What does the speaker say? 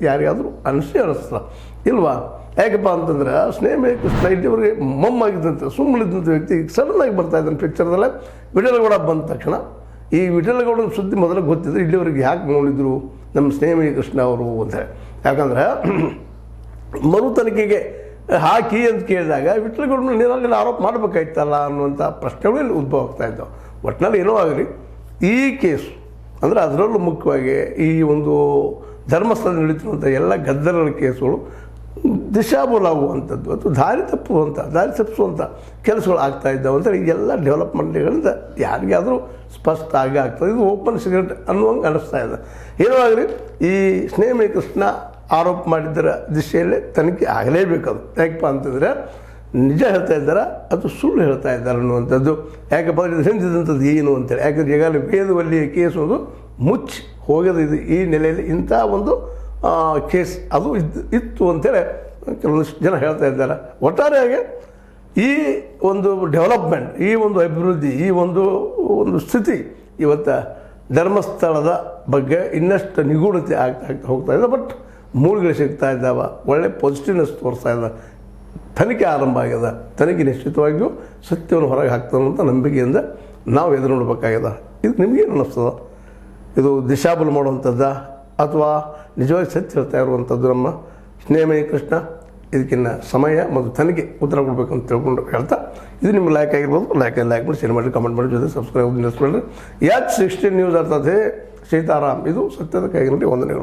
ಯಾರಿಗಾದರೂ ಅನಿಸ್ತಲ್ಲ ಇಲ್ವಾ? ಯಾಕಪ್ಪ ಅಂತಂದ್ರೆ ಸ್ನೇಹ ಕೃಷ್ಣ ಇಲ್ಲಿವರೆಗೆ ಮೊಮ್ಮಾಗಿದ್ದಂತೆ ಸುಮ್ಮನಿದ್ದಂಥ ವ್ಯಕ್ತಿ ಸಡನ್ನಾಗಿ ಬರ್ತಾ ಇದ್ದಾನೆ ಪಿಕ್ಚರ್ದಲ್ಲೇ. ವಿಠಲಗೌಡ ಬಂದ ತಕ್ಷಣ ಈ ವಿಠಲಗೌಡನ ಸುದ್ದಿ ಮೊದಲು ಗೊತ್ತಿದ್ರೆ ಇಲ್ಲಿವರೆಗೆ ಯಾಕೆ ನೋಡಿದ್ರು ನಮ್ಮ ಸ್ನೇಹ ಕೃಷ್ಣ ಅವರು ಅಂತ. ಯಾಕಂದ್ರೆ ಮರು ತನಿಖೆಗೆ ಹಾಕಿ ಅಂತ ಕೇಳಿದಾಗ ವಿಠಲಗೌಡನ ನೇರಲ್ಲಿ ಆರೋಪ ಮಾಡಬೇಕಾಯ್ತಲ್ಲ ಅನ್ನುವಂಥ ಪ್ರಶ್ನೆಗಳು ಇಲ್ಲಿ ಉದ್ಭವ ಆಗ್ತಾ ಇದ್ದಾವೆ. ಒಟ್ಟಿನಲ್ಲಿ ಏನೋ ಆಗಲಿ ಈ ಕೇಸು ಅಂದರೆ ಅದರಲ್ಲೂ ಮುಖ್ಯವಾಗಿ ಈ ಒಂದು ಧರ್ಮಸ್ಥಳ ನಡೀತಿರುವಂಥ ಎಲ್ಲ ಗದ್ದಲಗಳ ಕೇಸುಗಳು ದಿಶಾಬೂಲಾಗುವಂಥದ್ದು ಅಥವಾ ದಾರಿ ತಪ್ಪಿಸುವಂಥ ಕೆಲಸಗಳು ಆಗ್ತಾ ಇದ್ದಾವೆ ಅಂತೇಳಿ ಎಲ್ಲ ಡೆವಲಪ್ಮೆಂಟ್ಗಳಿಂದ ಯಾರಿಗಾದರೂ ಸ್ಪಷ್ಟ ಆಗೇ ಆಗ್ತದೆ. ಇದು ಓಪನ್ ಸೀಕ್ರೆಟ್ ಅನ್ನುವಂಗೆ ಅನ್ನಿಸ್ತಾ ಇದೆ. ಏನೋ ಆಗಲಿ ಈ ಸ್ನೇಹ ಕೃಷ್ಣ ಆರೋಪ ಮಾಡಿದ್ದರ ದಿಶೆಯಲ್ಲೇ ತನಿಖೆ ಆಗಲೇಬೇಕದು. ಯಾಕಪ್ಪ ಅಂತಂದರೆ ನಿಜ ಹೇಳ್ತಾ ಇದ್ದಾರಾ ಅದು ಸುಳ್ಳು ಹೇಳ್ತಾ ಇದ್ದಾರೆ ಅನ್ನುವಂಥದ್ದು. ಯಾಕಪ್ಪ ಅಂದರೆ ಹಿಂದಿದಂಥದ್ದು ಏನು ಅಂತೇಳಿ. ಯಾಕಂದರೆ ಈಗಾಗಲೇ ವೇದವಲ್ಲಿ ಕೇಸು ಅದು ಮುಚ್ಚಿ ಹೋಗೋದು. ಇದು ಈ ನೆಲೆಯಲ್ಲಿ ಇಂಥ ಒಂದು ಕೇಸ್ ಅದು ಇತ್ತು ಅಂತೇಳಿ ಕೆಲವೊಂದಿಷ್ಟು ಜನ ಹೇಳ್ತಾ ಇದ್ದಾರೆ. ಒಟ್ಟಾರೆಯಾಗಿ ಈ ಒಂದು ಡೆವಲಪ್ಮೆಂಟ್, ಈ ಒಂದು ಅಭಿವೃದ್ಧಿ, ಈ ಒಂದು ಸ್ಥಿತಿ ಇವತ್ತು ಧರ್ಮಸ್ಥಳದ ಬಗ್ಗೆ ಇನ್ನಷ್ಟು ನಿಗೂಢತೆ ಆಗ್ತಾ ಹೋಗ್ತಾ ಇದೆ. ಬಟ್ ಮೂಲಗಳು ಸಿಗ್ತಾ ಇದ್ದಾವೆ, ಒಳ್ಳೆ ಪಾಸಿಟಿವ್ನೆಸ್ ತೋರಿಸ್ತಾ ಇದೆ. ತನಿಖೆ ಆರಂಭ ಆಗ್ಯದ. ತನಿಖೆ ನಿಶ್ಚಿತವಾಗಿಯೂ ಸತ್ಯವನ್ನು ಹೊರಗೆ ಹಾಕ್ತಾನಂತ ನಂಬಿಕೆಯಿಂದ ನಾವು ಎದುರು ನೋಡಬೇಕಾಗ್ಯದ. ಇದು ನಿಮಗೇನು ಅನ್ನಿಸ್ತದ? ಇದು ದಿಶಾಬಲು ಮಾಡುವಂಥದ್ದ ಅಥವಾ ನಿಜವಾಗಿ ಸತ್ಯ ಹೇಳ್ತಾ ಇರುವಂಥದ್ದು ನಮ್ಮ ಸ್ನೇಹ ಕೃಷ್ಣ? ಇದಕ್ಕಿನ್ನ ಸಮಯ ಮತ್ತು ತನಿಖೆ ಉತ್ತರ ಕೊಡಬೇಕಂತ ತಿಳ್ಕೊಂಡು ಹೇಳ್ತಾ, ಇದು ನಿಮ್ಗೆ ಲೈಕ್ ಆಗಿರ್ಬೋದು. ಲೈಕ್ ಮಾಡಿ, ಶೇರ್ ಮಾಡಿ, ಕಮೆಂಟ್ ಮಾಡಿ, ಜೊತೆ ಸಬ್ಸ್ಕ್ರೈಬ್ ನಿಲ್ಲಿಸ್ಬೇಡ್ರಿ. H16 ನ್ಯೂಸ್ ಅರ್ಥಾತ್ ಸೀತಾರಾಮ್ ಇದು ಸತ್ಯದ ಕೈಗಿನಲ್ಲಿ ವಂದನೆಗಳು.